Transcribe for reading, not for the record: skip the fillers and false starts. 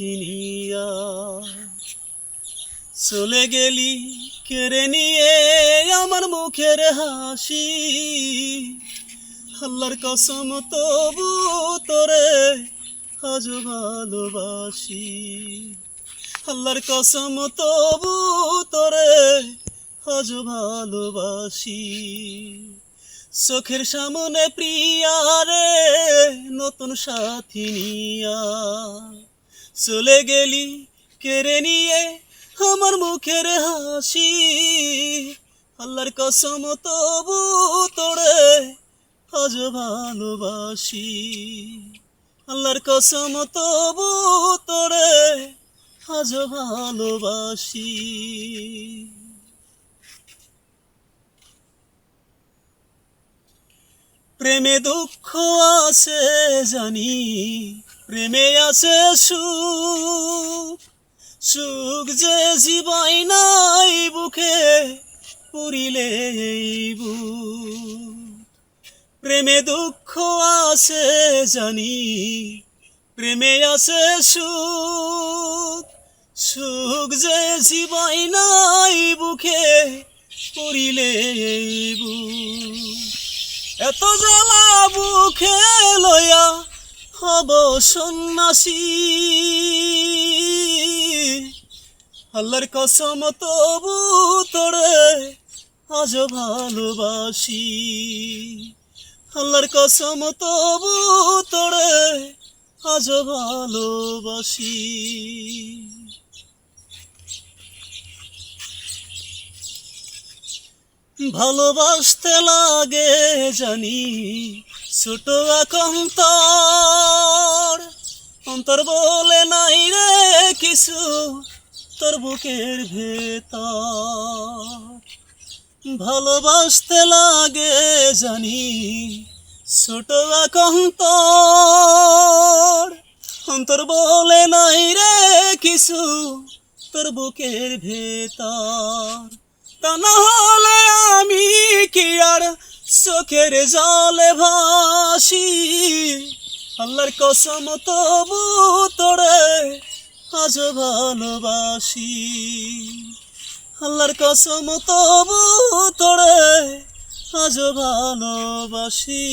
কিনিয়া চলে গেলি কেড়ে নিয়ে আমার মুখের হাসি। আল্লাহর কসম তবু তোরে আজ ভালোবাসি। আল্লাহর কসম তবু তোরে আজ ভালোবাসি। চোখের সামনে প্রিয়ারে নতুন সাথী নিয়া চলে গেলি কেড়ে নিয়ে আমার মুখের হাসি। আল্লাহর কসম তবু তোরে আজ ভালোবাসি। আল্লাহর কসম তবু তোরে আজ ভালোবাসি। প্রেমে দুঃখ আছে জানি, প্রেমে আছে সুখ। সুখ যে জীবাই নাই বুকে পুরিলে এই বুক। প্রেমে দুঃখ আছে জানি, প্রেমে আছে সুখ। সুখ যে জীবাই নাই বুকে পুরিলে এই বুক। এত জ্বালা বুকে লয়া হব সন্ন্যাসী। আল্লাহর কসম তবু তোরে আজ ভালোবাসি। আল্লাহর কসম তবু তোরে আজ ভালোবাসি। ভালোবাসতে লাগে জানি ছোট অন্তর। অন্তর বলে নাই রে কিছু তোর বুকের ভেতর। ভালোবাসতে লাগে জানি ছোট অন্তর। অন্তর বলে নাই রে কিছু তোর বুকের ভেতর। তা না হলে আমি কি আর চোখের জলে ভাসি। আল্লাহর কসম তবু তোরে আজ ভালোবাসি। আল্লাহর কসম তবু তোরে আজ ভালোবাসি।